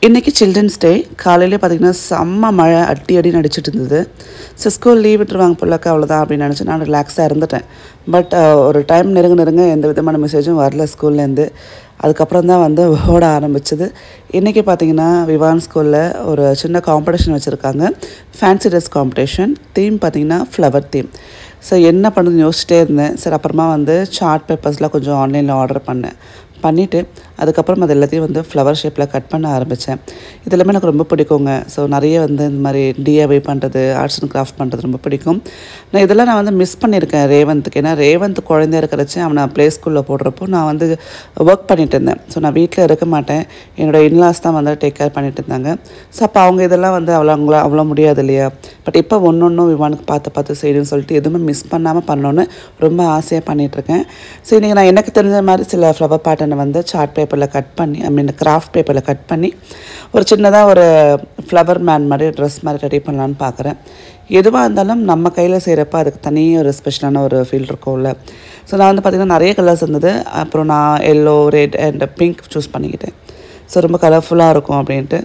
இன்றைக்கி children's day. காலையிலே பார்த்திங்கன்னா செம்ம மழை அடி நடிச்சிட்டு இருந்தது. ஸோ ஸ்கூல் லீவ் விட்டுருவாங்க போலக்கா, அவ்வளோதான் அப்படின்னு நினச்சி நான் ரிலாக்ஸாக இருந்துட்டேன். பட் ஒரு டைம் நெருங்க எந்த விதமான மெசேஜும் வரல ஸ்கூல்லேருந்து. அதுக்கப்புறம் தான் வந்து ஓட ஆரம்பிச்சது. இன்றைக்கி பார்த்திங்கன்னா விவான் ஸ்கூலில் ஒரு சின்ன காம்படிஷன் வச்சுருக்காங்க. Fancy dress competition. தீம் பார்த்திங்கன்னா ஃப்ளவர் தீம். ஸோ என்ன பண்ணுறதுன்னு யோசிச்சிட்டே இருந்தேன். சரி, அப்புறமா வந்து சார்ட் பேப்பர்ஸ்லாம் கொஞ்சம் ஆன்லைனில் ஆர்டர் பண்ணிவிட்டு அதுக்கப்புறம் அது எல்லாத்தையும் வந்து ஃப்ளவர் ஷேப்பில் கட் பண்ண ஆரம்பித்தேன். இதெல்லாமே எனக்கு ரொம்ப பிடிக்குங்க. ஸோ நிறைய வந்து இந்த மாதிரி டிஐவை பண்ணுறது, ஆர்ட்ஸ் அண்ட் கிராஃப்ட் பண்ணுறது ரொம்ப பிடிக்கும். இதெல்லாம் நான் வந்து மிஸ் பண்ணியிருக்கேன் ரேவந்த்க்கு. ஏன்னா ரேவந்த் குழந்தைய இருக்கிறச்சு அவனை ப்ளே ஸ்கூலில் போடுறப்போ நான் வந்து ஒர்க் பண்ணிட்டு இருந்தேன். ஸோ நான் வீட்டில் இருக்க மாட்டேன். என்னோடய இன்லாஸ் தான் வந்து டேக் கேர் பண்ணிட்டு இருந்தாங்க. ஸோ அப்போ அவங்க இதெல்லாம் வந்து அவ்வளோ முடியாது இல்லையா. பட் இப்போ ஒன்று விவானுக்கு பார்த்து செய்யணும்னு சொல்லிட்டு எதுவுமே மிஸ் பண்ணாமல் பண்ணணுன்னு ரொம்ப ஆசையாக பண்ணிகிட்ருக்கேன். ஸோ இன்றைக்கி நான் எனக்கு தெரிஞ்ச மாதிரி சில ஃப்ளவர் பேட்டர்னை வந்து சார்ட் பேப்பரில் கட் பண்ணி கிராஃப்ட் பேப்பரில் கட் பண்ணி ஒரு சின்னதாக ஒரு ஃப்ளவர் மேன் மாதிரி ட்ரெஸ் மாதிரி ரெடி பண்ணலான்னு பார்க்குறேன். எதுவாக இருந்தாலும் நம்ம கையில் செய்கிறப்ப அதுக்கு தனியாக ஒரு ஸ்பெஷலான ஒரு ஃபீல் இருக்கும்ல. ஸோ நான் வந்து பார்த்திங்கன்னா நிறைய கலர்ஸ் இருந்தது. அப்புறம் நான் yellow, red and pink choose பண்ணிக்கிட்டேன். ஸோ ரொம்ப கலர்ஃபுல்லாக இருக்கும் அப்படின்ட்டு.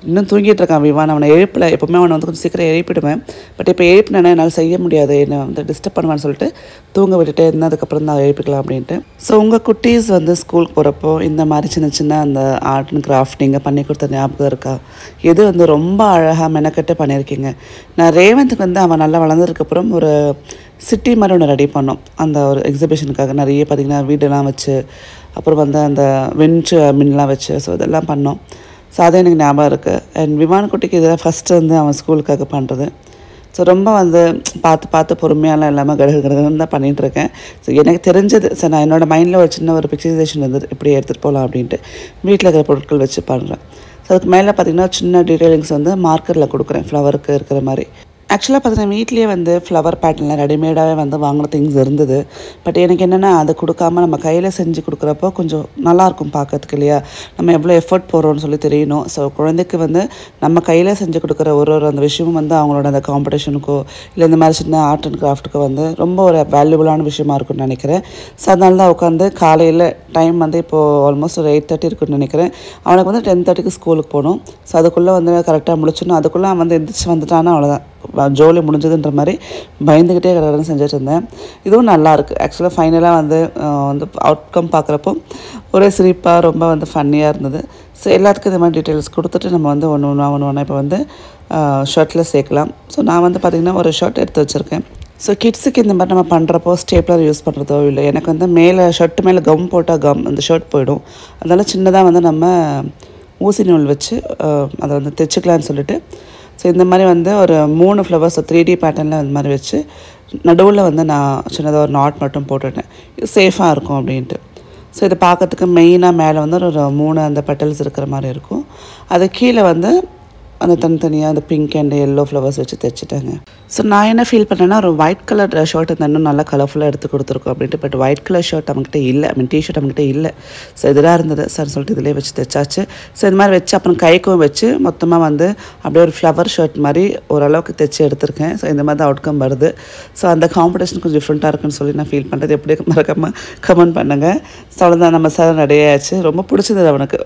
இன்னும் தூங்கிட்டு இருக்கான் விவான். அவனை எழுப்பில் எப்போவுமே அவனை வந்து கொஞ்சம் சீக்கிரம் எழுப்பிடுவேன். பட் இப்போ எழுப்பினேன்னா என்னால் செய்ய முடியாது, என்னை வந்து டிஸ்டர்ப் பண்ணுவேன்னு சொல்லிட்டு தூங்க விட்டுட்டே இருந்தேன். அதுக்கப்புறம் தான் எழுப்பிக்கலாம் அப்படின்ட்டு. ஸோ உங்கள் குட்டீஸ் வந்து ஸ்கூலுக்கு போகிறப்போ இந்த மாதிரி சின்ன அந்த ஆர்ட் அண்ட் கிராஃப்ட் நீங்கள் பண்ணி கொடுத்த ஞாபகம் இருக்கா? எது வந்து ரொம்ப அழகாக மெனக்கட்டு பண்ணியிருக்கீங்க? நான் ரேவந்துக்கு வந்து அவன் நல்லா வளர்ந்ததுக்கப்புறம் ஒரு சிட்டி மாதிரி ஒன்று ரெடி பண்ணோம். அந்த ஒரு எக்ஸிபிஷனுக்காக நிறைய பார்த்திங்கன்னா வீடெல்லாம் வச்சு, அப்புறம் வந்து அந்த மின்லாம் வச்சு, ஸோ இதெல்லாம் பண்ணோம். ஸோ அது எனக்கு ஞாபகம் இருக்குது. அண்ட் விமான குட்டிக்கு இதெல்லாம் ஃபஸ்ட்டு வந்து அவன் ஸ்கூலுக்காக பண்ணுறது. ஸோ ரொம்ப வந்து பார்த்து பொறுமையாலாம் இல்லாமல் கடகடன்னு தான் பண்ணிகிட்ருக்கேன். ஸோ எனக்கு தெரிஞ்சது சார், நான் என்னோடய மைண்டில் ஒரு சின்ன ஒரு பிக்சரைசேஷன் இருந்தது, இப்படி எடுத்துகிட்டு போகலாம் அப்படின்ட்டு வீட்டில் இருக்கிற பொருட்கள் வச்சு பண்ணுறேன். ஸோ அதுக்கு மேலே பார்த்திங்கன்னா சின்ன டீட்டெயிலிங்ஸ் வந்து மார்க்கரில் கொடுக்குறேன் ஃப்ளவருக்கு இருக்கிற மாதிரி. ஆக்சுவலாக பார்த்தீங்கன்னா வீட்லேயே வந்து ஃப்ளவர் பேட்டர்னில் ரெடிமேடாகவே வந்து வாங்கின திங்ஸ் இருந்தது. பட் எனக்கு என்னென்னா அதை கொடுக்காம நம்ம கையில் செஞ்சு கொடுக்குறப்போ கொஞ்சம் நல்லாயிருக்கும் பார்க்கறதுக்கு இல்லையா. நம்ம எவ்வளோ எஃபர்ட் போடுறோன்னு சொல்லி தெரியணும். ஸோ குழந்தைக்கு வந்து நம்ம கையில் செஞ்சு கொடுக்குற ஒரு அந்த விஷயமும் வந்து அவங்களோட அந்த காம்படிஷனுக்கோ இல்லை இந்த மாதிரி சின்ன ஆர்ட் அண்ட் கிராஃப்ட்டுக்கோ வந்து ரொம்ப ஒரு வேல்யூபுளான விஷயமா இருக்குன்னு நினைக்கிறேன். ஸோ அதனால தான் உட்காந்து காலையில் டைம் வந்து இப்போது ஆல்மோஸ்ட் ஒரு 8:30 இருக்குன்னு நினைக்கிறேன். அவனுக்கு வந்து 10:30க்கு ஸ்கூலுக்கு போகணும். ஸோ அதுக்குள்ளே வந்து கரெக்டாக முடிச்சிடணும். அதுக்குள்ளே அவன் வந்து எந்திரிச்சு வந்துட்டான்னா அவ்வளோதான், ஜோலி முடிஞ்சதுன்ற மாதிரி பயந்துக்கிட்டே கடற்கரை செஞ்சுட்டு இருந்தேன். இதுவும் நல்லாயிருக்கு. ஆக்சுவலாக ஃபைனலாக வந்து அவுட்கம் பார்க்குறப்போ ஒரே சிரிப்பாக ரொம்ப வந்து ஃபன்னியாக இருந்தது. ஸோ எல்லாத்துக்கும் இந்த மாதிரி டீட்டெயில்ஸ் கொடுத்துட்டு நம்ம வந்து ஒன்று இப்போ வந்து ஷர்ட்டில் சேர்க்கலாம். ஸோ நான் வந்து பார்த்திங்கன்னா ஒரு ஷர்ட் எடுத்து வச்சுருக்கேன். ஸோ கிட்ஸுக்கு இந்த மாதிரி நம்ம பண்ணுறப்போ ஸ்டேப்லர் யூஸ் பண்ணுறதோ இல்லை, எனக்கு வந்து மேலே ஷர்ட்டு மேலே கம் போட்டால் அந்த ஷர்ட் போயிடும். அதனால் சின்னதாக வந்து நம்ம ஊசி நூல் வச்சு அதை வந்து தைச்சிக்கலான்னு சொல்லிட்டு, ஸோ இந்த மாதிரி வந்து ஒரு 3 ஃப்ளவர்ஸ் 3D பேட்டர்னில் இந்த மாதிரி வச்சு நடுவில் வந்து நான் சின்னதாக ஒரு நாட் மட்டும் போட்டுட்டேன். இது சேஃபாக இருக்கும் அப்படின்ட்டு. ஸோ இதை பார்க்கறதுக்கு மெயினாக மேலே வந்து ஒரு 3 அந்த பெட்டல்ஸ் இருக்கிற மாதிரி இருக்கும். அது கீழே வந்து அந்த தனித்தனியாக அந்த பிங்க் அண்ட் எல்லோ ஃப்ளவர்ஸ் வச்சு தைச்சிட்டாங்க. ஸோ நான் என்ன ஃபீல் பண்ணேன்னா, ஒரு ஒயிட் கலர் ஷர்ட் இந்த இன்னும் நல்லா கலர்ஃபுல்லாக எடுத்து கொடுத்துருக்கோம் அப்படின்ட்டு. பட் ஒயிட் கலர் ஷர்ட் அவங்ககிட்ட இல்லை, டிஷர்ட் அவங்ககிட்ட இல்லை. ஸோ இதெல்லாம் இருந்தது சார் சொல்லிட்டு இதிலே வச்சு தைச்சாச்சு. ஸோ இது மாதிரி வச்சு அப்புறம் கைக்கும் வச்சு மொத்தமாக வந்து அப்படியே ஒரு ஃப்ளவர் ஷர்ட் மாதிரி ஓரளவுக்கு தைச்சி எடுத்திருக்கேன். ஸோ இந்த மாதிரி தான் அவுட்கம் வருது. ஸோ அந்த காம்படிஷன் கொஞ்சம் டிஃப்ரெண்ட்டாக இருக்குன்னு சொல்லி நான் ஃபீல் பண்ணுறது எப்படி மறக்காமல் கமெண்ட் பண்ணுங்கள். ஸோ அவ்வளோதான், நம்ம சார் நிறைய ஆச்சு. ரொம்ப பிடிச்சது அவனுக்கு.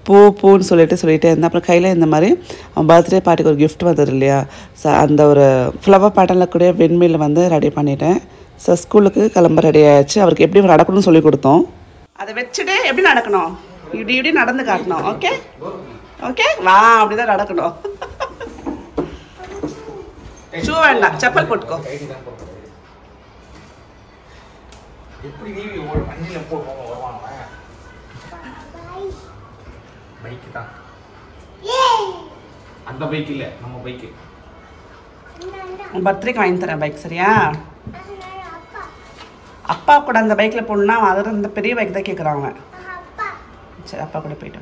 பூன்னு சொல்லிட்டே இருந்தேன். அப்புறம் கையில் இந்த மாதிரி அவன் பர்த்டே பார்ட்டிக்கு ஒரு கிஃப்ட் வந்தது இல்லையா. ஸோ அந்த ஒரு ஃப்ளவர் பேட்டர்னில் கூட வெண்மையில் வந்து ரெடி பண்ணிட்டேன். ஸோ ஸ்கூலுக்கு கிளம்ப ரெடி ஆகிடுச்சு. அவருக்கு எப்படி நடக்கணும்னு சொல்லி கொடுத்தோம். அதை வச்சுட்டு எப்படி நடக்கணும், இப்படி நடந்து காட்டணும். ஓகே வா, அப்படி தான் நடக்கணும். ஷூ வேண்டாம், செப்பல் போட்டுக்கோ. பைக் தான், அந்த பைக் இல்லை, நம்ம பைக்கு. பர்த்டேக்கு வாங்கி தரேன் பைக், சரியா? அப்பா கூட அந்த பைக்கில் போகணுன்னா அதில் அந்த பெரிய பைக் தான் கேட்குறாங்க. சரி, அப்பா கூட போயிட்டு.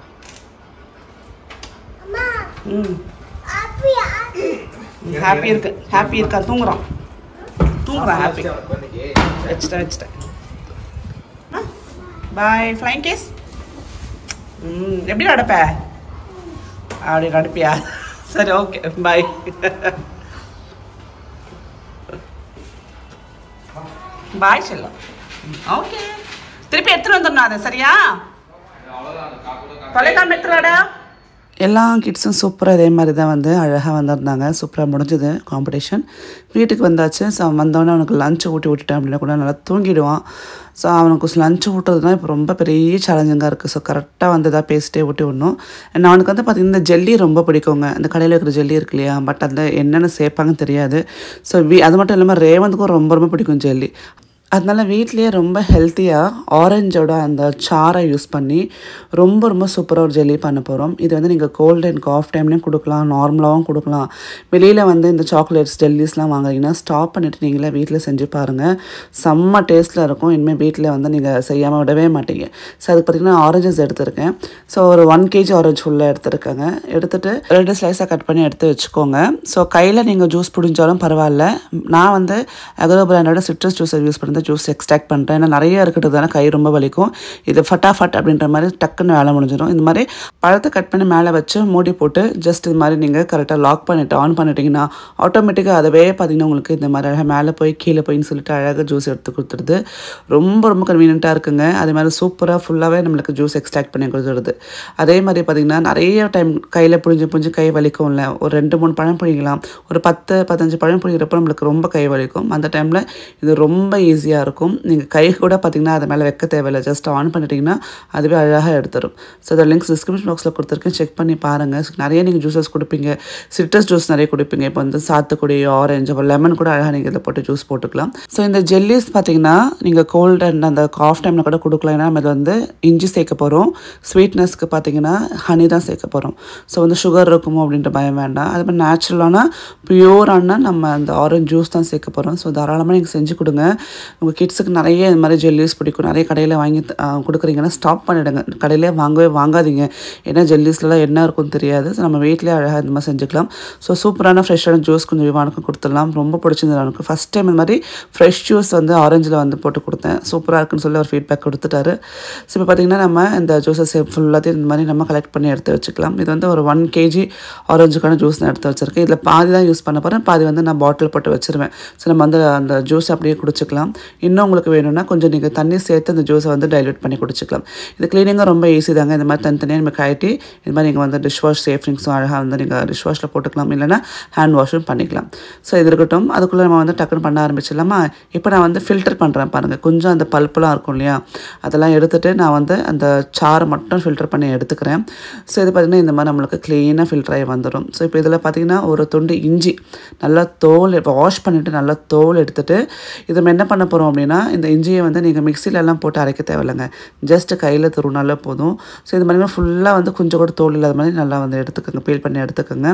ஹாப்பி இருக்கா? தூங்குறான் ஹாப்பி. வச்சுட்டேன். பாய் ஃப்ளைங் கேஸ். எப்படி நடப்ப? அப்படி நடப்பியா? சரி, ஓகே, பாய். பாய் செல்லம். ஓகே, திருப்பி எடுத்துட்டு வந்துடணும் அதை, சரியா? தொலைக்காம எடுத்துடாடா. எல்லா கிட்ஸும் சூப்பராக இதே மாதிரி தான் வந்து அழகாக வந்திருந்தாங்க. சூப்பராக முடிஞ்சுது காம்படிஷன். வீட்டுக்கு வந்தாச்சு. ஸோ வந்தோடனே அவனுக்கு லஞ்ச் ஊட்டி விட்டுட்டேன் அப்படின்னா கூட நல்லா தூங்கிடுவான். ஸோ அவனுக்கு லஞ்ச் ஊட்டுறது தான் இப்போ ரொம்ப பெரிய சேலஞ்சிங்காக இருக்குது. ஸோ கரெக்டாக வந்து எதாவது பேசிட்டே ஊட்டி விடணும். அண்ட் அவனுக்கு வந்து பார்த்திங்கன்னா இந்த ஜெல்லி ரொம்ப பிடிக்குங்க. இந்த கடையில் இருக்கிற ஜெல்லி இருக்கு இல்லையா, பட் அதில் என்னென்ன சேர்ப்பாங்கன்னு தெரியாது. ஸோ அது மட்டும் இல்லாமல் ரேவந்துக்கும் ரொம்ப ரொம்ப பிடிக்கும் ஜெல்லி. அதனால வீட்லேயே ரொம்ப ஹெல்த்தியாக ஆரஞ்சோட அந்த சாரை யூஸ் பண்ணி ரொம்ப ரொம்ப சூப்பராக ஒரு ஜெல்லி பண்ண போகிறோம். இது வந்து நீங்கள் கோல்டு அண்ட் காஃப் டைம்லேயும் கொடுக்கலாம், நார்மலாகவும் கொடுக்கலாம். வெளியில் வந்து இந்த சாக்லேட்ஸ் ஜெல்லிஸ்லாம் வாங்குறீங்கன்னா ஸ்டாப் பண்ணிவிட்டு நீங்களே வீட்டில் செஞ்சு பாருங்கள். செம்ம டேஸ்ட்டில் இருக்கும். இனிமேல் வீட்டில் வந்து நீங்கள் செய்யாமல் விடவே மாட்டீங்க. ஸோ அதுக்கு பார்த்திங்கன்னா ஆரஞ்சஸ் எடுத்துருக்கேன். ஸோ ஒரு 1 kg ஆரஞ்சு ஃபுல்லாக எடுத்துருக்கேங்க. எடுத்துகிட்டு 2 ஸ்லைஸாக கட் பண்ணி எடுத்து வச்சுக்கோங்க. ஸோ கையில் நீங்கள் ஜூஸ் பிடிஞ்சாலும் பரவாயில்ல. நான் வந்து அக்ரோ பிராண்டோட சிட்ரஸ் ஜூஸை யூஸ் பண்ணி ஜூஸ் எக்ஸ்ட்ராக்ட் பண்ணுறேன். ஏன்னா நிறைய இருக்கிறதுனால கை ரொம்ப வலிக்கும். இது ஃபட்டாஃபட் அப்படின்ற மாதிரி டக்குன்னு வேலை முடிஞ்சிடும். இந்த மாதிரி பழத்தை கட் பண்ணி மேலே வச்சு மூடி போட்டு ஜஸ்ட் இது மாதிரி நீங்கள் கரெக்டாக லாக் பண்ணிவிட்டு ஆன் பண்ணிட்டீங்கன்னா ஆட்டோமேட்டிக்காக அதவே பார்த்திங்கன்னா உங்களுக்கு இந்த மாதிரி அழகாக மேலே போய் கீழே போயின்னு சொல்லிட்டு அழகாக ஜூஸ் எடுத்து கொடுத்துருது. ரொம்ப ரொம்ப கன்வீனியண்ட்டாக இருக்குங்க. அதே மாதிரி சூப்பராக ஃபுல்லாகவே நம்மளுக்கு ஜூஸ் எக்ஸ்ட்ராக்ட் பண்ணி கொடுத்துருது. அதே மாதிரி பார்த்திங்கன்னா நிறைய டைம் கையில் புழிஞ்சு கை வலிக்கும் இல்லை, ஒரு 2-3 பழம் புழிக்கலாம். ஒரு 10-15 பழம் புழிகிறப்போ நம்மளுக்கு ரொம்ப கை வலிக்கும். அந்த டைமில் இது ரொம்ப ஈஸியாக இருக்கும். நீங்கள் கை கூட பார்த்திங்கன்னா அது மேலே வைக்க தேவையில்லை. ஜஸ்ட் ஆன் பண்ணிட்டீங்கன்னா அதுவே அழகாக எடுத்துரும். ஸோ அதை லிங்க்ஸ் டிஸ்கிரிப்ஷன் பாக்ஸில் கொடுத்துருக்கேன், செக் பண்ணி பாருங்கள். நிறைய நீங்கள் ஜூஸஸ் கொடுப்பீங்க, சிட்ரஸ் ஜூஸ் நிறைய கொடுப்பீங்க. இப்போ வந்து சாத்துக்குடி, ஆரஞ்சு, அப்புறம் லெமன் கூட அழகாக நீங்கள் இதில் போட்டு ஜூஸ் போட்டுக்கலாம். ஸோ இந்த ஜெல்லிஸ் பார்த்திங்கன்னா நீங்கள் கோல்டு அண்ட் அந்த காஃப் டைமில் கூட கொடுக்கலாம். ஏன்னா நம்ம இது வந்து இஞ்சி சேர்க்க போகிறோம். ஸ்வீட்னஸ்க்கு பார்த்திங்கன்னா ஹனி தான் சேர்க்க போகிறோம். ஸோ வந்து சுகர் இருக்குமோ அப்படின்ற பயம் வேண்டாம். அது மாதிரி நேச்சுரலான பியூரான நம்ம அந்த ஆரஞ்சு ஜூஸ் தான் சேர்க்க போகிறோம். ஸோ தாராளமாக நீங்கள் செஞ்சு கொடுங்க. உங்கள் கிட்ஸுக்கு நிறைய இந்த மாதிரி ஜெல்லிஸ் பிடிக்கும். நிறைய கடையில் வாங்கி கொடுக்குறீங்கன்னா ஸ்டாப் பண்ணிவிடுங்க. கடையிலே வாங்காதீங்க. ஏன்னா ஜெல்லிஸ்லாம் என்ன இருக்குன்னு தெரியாது. ஸோ நம்ம வீட்டிலே அழகாக இந்த மாதிரி செஞ்சுக்கலாம். ஸோ சூப்பரான ஃப்ரெஷ்ஷான ஜூஸ் கொஞ்சம் விவானுக்கும் கொடுத்துடலாம். ரொம்ப பிடிச்சிருந்தது எனக்கு. ஃபஸ்ட் டைம் இந்த மாதிரி ஃப்ரெஷ் ஜூஸ் வந்து ஆரஞ்சில் வந்து போட்டு கொடுத்தேன். சூப்பராக இருக்குன்னு சொல்லி ஒரு ஃபீட்பேக் கொடுத்துட்டாரு. ஸோ இப்போ பார்த்திங்கன்னா நம்ம இந்த ஜூஸஸ் ஃபுல்லாத்தையும் இந்த மாதிரி நம்ம கலெக்ட் பண்ணி எடுத்து வச்சுக்கலாம். இது வந்து ஒரு 1 kg ஆரஞ்சுக்கான ஜூஸ் நான் எடுத்து வச்சுருக்கேன். இதில் பாதி தான் யூஸ் பண்ண போகிறேன், பாதி வந்து நான் பாட்டில் போட்டு வச்சுருவேன். ஸோ நம்ம வந்து அந்த ஜூஸ் அப்படியே குடிச்சிக்கலாம். இன்னும் உங்களுக்கு வேணும்னா கொஞ்சம் நீங்கள் தண்ணி சேர்த்து அந்த ஜூஸை வந்து டைல்யூட் பண்ணி குடிச்சிக்கலாம். இது க்ளீனிங்காக ரொம்ப ஈஸி தாங்க. இந்த மாதிரி தனித்தனியாக நம்ம காய்ட்டி இது மாதிரி நீங்கள் வந்து டிஷ் வாஷ் சேஃப்ரிங்ஸும் அழகாக வந்து நீங்கள் டிஷ் வாஷில் போட்டுக்கலாம், இல்லைனா ஹேண்ட் வாஷும் பண்ணிக்கலாம். ஸோ இது இருக்கட்டும். அதுக்குள்ளே நம்ம வந்து டக்குன்னு பண்ண ஆரம்பிச்சிடலாமா? இப்போ நான் வந்து ஃபில்டர் பண்ணுறேன் பாருங்கள். கொஞ்சம் அந்த பல்ப்புலாம் இருக்கும் இல்லையா, அதெல்லாம் எடுத்துகிட்டு நான் வந்து அந்த சாரை மட்டும் ஃபில்டர் பண்ணி எடுத்துக்கிறேன். ஸோ இது பார்த்திங்கன்னா இந்த மாதிரி நம்மளுக்கு க்ளீனாக ஃபில்டர் ஆகி வந்துடும். ஸோ இப்போ இதில் பார்த்திங்கன்னா ஒரு துண்டு இஞ்சி நல்லா தோல் வாஷ் பண்ணிவிட்டு நல்லா தோல் எடுத்துகிட்டு இது நம்ம என்ன பண்ண போகிறோம் அப்படின்னா, இந்த இஞ்சியை வந்து நீங்கள் மிக்சிலெல்லாம் போட்டு அரைக்க தேவையில்லைங்க. ஜஸ்ட்டு கையில் துருனாலே போதும். ஸோ இது மாதிரி ஃபுல்லாக வந்து கொஞ்சம் கூட தோல் இல்லாத மாதிரி நல்லா வந்து எடுத்துக்கோங்க, பீல் பண்ணி எடுத்துக்கோங்க.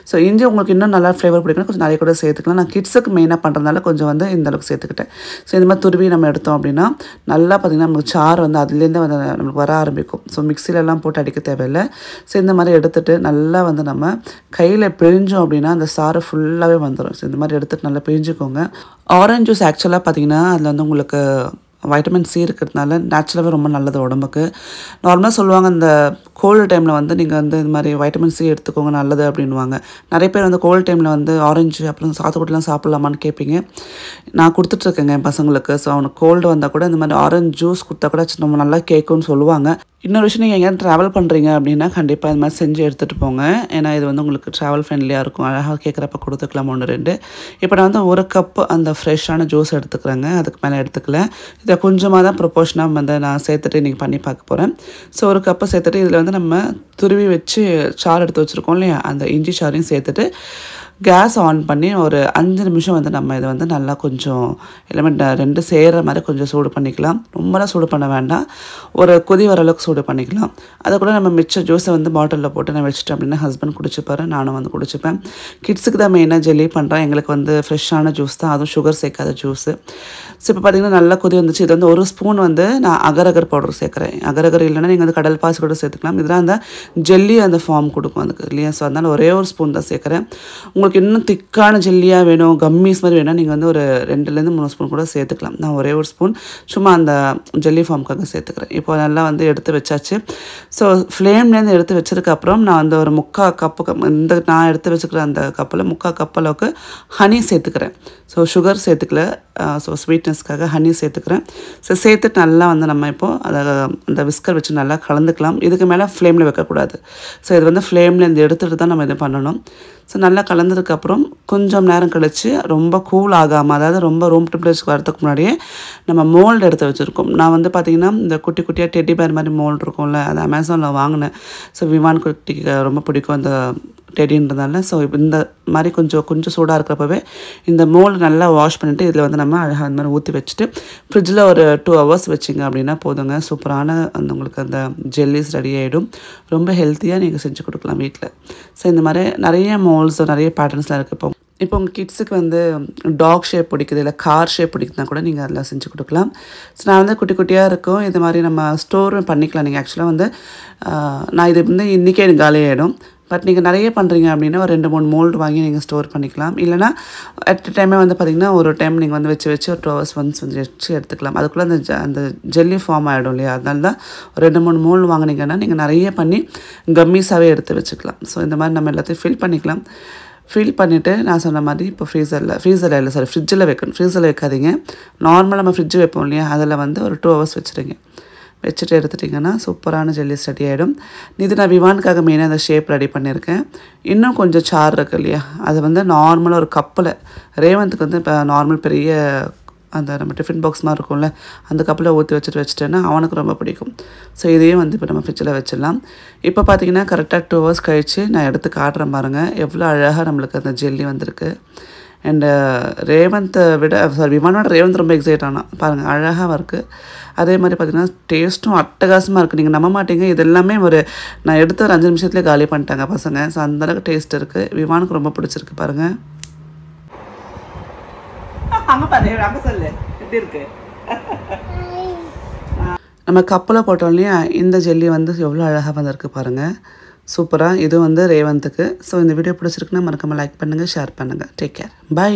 ஸோ இஞ்சி உங்களுக்கு இன்னும் நல்லா ஃப்ளேவர் பிடிக்கணும், கொஞ்சம் நிறைய கூட சேர்த்துக்கலாம். நான் கிட்ஸுக்கு மெயினாக பண்ணுறதுனால கொஞ்சம் வந்து இந்த அளவுக்கு சேர்த்துக்கிட்டேன். ஸோ இந்த மாதிரி துருவி நம்ம எடுத்தோம் அப்படின்னா நல்லா பார்த்திங்கன்னா நமக்கு சாறு வந்து அதுலேருந்து வந்து நம்மளுக்கு வர ஆரம்பிக்கும். ஸோ மிக்சிலெல்லாம் போட்டு அடிக்க தேவையில்லை. ஸோ இந்த மாதிரி எடுத்துகிட்டு நல்லா வந்து நம்ம கையில் பிழிஞ்சோம் அப்படின்னா அந்த சாறு ஃபுல்லாகவே வந்துடும். ஸோ இந்த மாதிரி எடுத்துகிட்டு நல்லா பிழிஞ்சுக்கோங்க. ஆரஞ்சு ஜூஸ் ஆக்சுவலாக பார்த்திங்கன்னா அதில் வந்து உங்களுக்கு வைட்டமின் சி இருக்கிறதுனால நேச்சுரலாகவே ரொம்ப நல்லது உடம்புக்கு. நார்மலாக சொல்லுவாங்க இந்த கோல்டு டைமில் வந்து நீங்கள் வந்து இந்த மாதிரி வைட்டமின் சி எடுத்துக்கோங்க நல்லது அப்படின்வாங்க. நிறைய பேர் வந்து கோல்டு டைமில் வந்து ஆரஞ்சு அப்புறம் சாத்துக்குடிலாம் சாப்பிட்லாமான்னு கேட்பீங்க. நான் கொடுத்துட்ருக்கேங்க என் பசங்களுக்கு. ஸோ அவனுக்கு கோல்டு வந்தால் கூட இந்த மாதிரி ஆரஞ்சு ஜூஸ் கொடுத்தா கூட நம்ம நல்லா கேட்கும்னு சொல்லுவாங்க. இன்னொரு விஷயம், நீங்கள் எங்கேயாவது ட்ராவல் பண்ணுறீங்க அப்படின்னா கண்டிப்பாக இது மாதிரி செஞ்சு எடுத்துகிட்டு போங்க. ஏன்னா இது வந்து உங்களுக்கு ட்ராவல் ஃப்ரெண்ட்லியாக இருக்கும். அழகாக கேட்குறப்ப கொடுத்துக்கலாம் 1-2. இப்போ நான் வந்து 1 கப்பு அந்த ஃப்ரெஷ்ஷான ஜூஸ் எடுத்துக்கிறேங்க. அதுக்கு மேலே எடுத்துக்கல. இதை கொஞ்சமாக தான் ப்ரொபோர்ஷனாக வந்து நான் சேர்த்துட்டு இன்றைக்கி பண்ணி பார்க்க போகிறேன். ஸோ 1 கப்பு சேர்த்துட்டு இதில் வந்து நம்ம துருவி வச்சு சாறு எடுத்து வச்சுருக்கோம் இல்லையா, அந்த இஞ்சி சாறையும் சேர்த்துட்டு கேஸ் ஆன் பண்ணி ஒரு 5 நிமிஷம் வந்து நம்ம இதை வந்து நல்லா கொஞ்சம் எல்லாமே 2 சேர்கிற மாதிரி கொஞ்சம் சூடு பண்ணிக்கலாம். ரொம்பலாம் சூடு பண்ண வேண்டாம், ஒரு கொதி வர அளவுக்கு சூடு பண்ணிக்கலாம். அதை கூட நம்ம மிச்ச ஜூஸை வந்து பாட்டிலில் போட்டு நான் வச்சுட்டேன் அப்படின்னா ஹஸ்பண்ட் குடிச்சுப்பாரு, நானும் வந்து குடிச்சுப்பேன். கிட்ஸுக்கு தான் மெயினாக ஜெல்லி பண்ணுறேன். எங்களுக்கு வந்து ஃப்ரெஷ்ஷான ஜூஸ் தான், அதுவும் சுகர் சேர்க்காத ஜூஸு. ஸோ இப்போ பார்த்திங்கன்னா நல்லா கொதி வந்துச்சு. இது வந்து 1 ஸ்பூன் வந்து நான் அகரகர் பவுடர் சேர்க்குறேன். அகரகர் இல்லைன்னா நீங்கள் வந்து கடல் பாசி கூட சேர்த்துக்கலாம். இதெல்லாம் அந்த ஜெல்லி அந்த ஃபார்ம் கொடுக்கும் அதுக்கு இல்லையா. ஸோ அதனால் ஒரே 1 ஸ்பூன் தான் சேர்க்குறேன். உங்களுக்கு உங்களுக்கு இன்னும் திக்கான ஜெல்லியாக வேணும், கம்மிஸ் மாதிரி வேணும், நீங்கள் வந்து ஒரு 2லேருந்து 3 ஸ்பூன் கூட சேர்த்துக்கலாம். நான் ஒரே ஒரு ஸ்பூன் சும்மா அந்த ஜெல்லி ஃபார்முக்காக சேர்த்துக்கிறேன். இப்போ நல்லா வந்து எடுத்து வச்சாச்சு. ஸோ ஃப்ளேம்லேருந்து எடுத்து வச்சதுக்கப்புறம் நான் வந்து ஒரு 3/4 கப்பு இந்த நான் எடுத்து வச்சுக்கிற அந்த கப்பில் 3/4 கப் அளவுக்கு ஹனி சேர்த்துக்கிறேன். ஸோ சுகர் சேர்த்துக்கல, ஸோ ஸ்வீட்னஸ்க்காக ஹனி சேர்த்துக்கிறேன். ஸோ சேர்த்துட்டு நல்லா வந்து நம்ம இப்போது அதை அந்த விஸ்கர் வச்சு நல்லா கலந்துக்கலாம். இதுக்கு மேலே ஃப்ளேமில் வைக்கக்கூடாது. ஸோ இது வந்து ஃப்ளேம்லேருந்து எடுத்துகிட்டு தான் நம்ம இது பண்ணணும். ஸோ நல்லா கலந்ததுக்கப்புறம் கொஞ்சம் நேரம் கழித்து ரொம்ப கூல் ஆகாமல், அதாவது ரொம்ப ரூம் டெம்பரேச்சருக்கு வரதுக்கு முன்னாடியே நம்ம மோல்டு எடுத்து வச்சுருக்கோம். நான் வந்து பார்த்திங்கன்னா இந்த குட்டி குட்டியாக டெடி பேர் மாதிரி மோல்டு இருக்கும்ல, அது அமேசானில் வாங்கினேன். ஸோ விமான் குட்டிக்கு ரொம்ப பிடிக்கும் அந்த டெடின்றதால. ஸோ இந்த மாதிரி கொஞ்சம் சூடாக இருக்கிறப்பவே இந்த மோல்டு நல்லா வாஷ் பண்ணிவிட்டு இதில் வந்து நம்ம அழகாக அந்த மாதிரி ஊற்றி வச்சுட்டு ஃப்ரிட்ஜில் ஒரு 2 hours வச்சிங்க அப்படின்னா போதுங்க. சூப்பரான அந்த உங்களுக்கு அந்த ஜெல்லிஸ் ரெடி ஆகிடும். ரொம்ப ஹெல்த்தியாக நீங்கள் செஞ்சு கொடுக்கலாம் வீட்டில். ஸோ இந்த மாதிரி நிறைய மோல்ட்ஸ் நிறைய பேட்டர்ன்ஸ்லாம் இருக்குது. இப்போ உங்கள் கிட்ஸுக்கு வந்து டாக் ஷேப் பிடிக்குது, இல்லை கார் ஷேப் பிடிக்குதுனா கூட நீங்கள் அதில் செஞ்சு கொடுக்கலாம். ஸோ நான் வந்து குட்டி குட்டியாக இருக்கும், இது மாதிரி நம்ம ஸ்டோர் பண்ணிக்கலாம். நீங்கள் ஆக்சுவலாக வந்து நான் இது வந்து இன்றைக்கே எனக்கு காலியாகிடும். பட் நீங்கள் நிறைய பண்ணுறீங்க அப்படின்னா ஒரு 2-3 மோல்டு வாங்கி நீங்கள் ஸ்டோர் பண்ணிக்கலாம். இல்லைனா அட் டைமே வந்து பார்த்திங்கன்னா ஒரு டைம் நீங்கள் வந்து வச்சு ஒரு 2 hours ஒன்ஸ் வந்து வச்சு எடுத்துக்கலாம். அதுக்குள்ளே அந்த ஜெல்லி ஃபார்ம் ஆகிடும் இல்லையா? அதனால தான் ஒரு 2-3 மோல்டு வாங்கினீங்கன்னா நீங்கள் நிறைய பண்ணி கம்மிஸாகவே எடுத்து வச்சுக்கலாம். ஸோ இந்த மாதிரி நம்ம எல்லாத்தையும் ஃபில் பண்ணிக்கலாம். ஃபில் பண்ணிவிட்டு நான் சொன்ன மாதிரி இப்போ ஃப்ரீசரில் இல்லை ஃப்ரிட்ஜில் வைக்கணும். ஃப்ரீசரில் வைக்காதீங்க. நார்மலாக நம்ம ஃப்ரிட்ஜ் வைப்போம் இல்லையா? அதில் வந்து ஒரு 2 hours வச்சுட்டு எடுத்துட்டிங்கன்னா சூப்பரான ஜெல்லிஸ் ரெடி ஆகிடும். இது நான் விவானுக்காக மெயினாக அந்த ஷேப் ரெடி பண்ணியிருக்கேன். இன்னும் கொஞ்சம் சார் இருக்குது இல்லையா? அது வந்து நார்மலாக ஒரு கப்பில் ரேவந்துக்கு வந்து இப்போ நார்மல் பெரிய அந்த நம்ம டிஃபன் பாக்ஸ் மாதிரி இருக்கும்ல, அந்த கப்பில் ஊற்றி வச்சுட்டேன்னா அவனுக்கு ரொம்ப பிடிக்கும். ஸோ இதையும் வந்து இப்போ நம்ம ஃப்ரிட்ஜில் வச்சிடலாம். இப்போ பார்த்திங்கன்னா கரெக்டாக 2 hours கழித்து நான் எடுத்து காட்டுறேன் பாருங்கள், எவ்வளோ அழகாக நம்மளுக்கு அந்த ஜெல்லி வந்திருக்கு. அண்டு விமானோட ரேவந்த் ரொம்ப எக்ஸைட் ஆனால் பாருங்கள், அழகாக இருக்குது. அதே மாதிரி பார்த்திங்கன்னா டேஸ்ட்டும் அட்டகாசமாக இருக்குது. நீங்கள் நம்ப மாட்டீங்க, இது எல்லாமே நான் எடுத்து ஒரு 5 நிமிஷத்துலேயே காலி பண்ணிட்டாங்க பசங்க. ஸோ அந்தளவுக்கு டேஸ்ட் இருக்குது. விமானுக்கு ரொம்ப பிடிச்சிருக்கு பாருங்கள். சொல்லு எப்படி இருக்கு. நம்ம கப்பில் போட்டோம் இல்லையா, இந்த ஜெல்லி வந்து எவ்வளோ அழகாக வந்திருக்கு பாருங்கள். சூப்பராக. இது வந்து ரேவந்துக்கு. ஸோ இந்த வீடியோ பிடிச்சிருக்குன்னா மறக்காமல் லைக் பண்ணுங்கள், ஷேர் பண்ணுங்கள். Take care, by.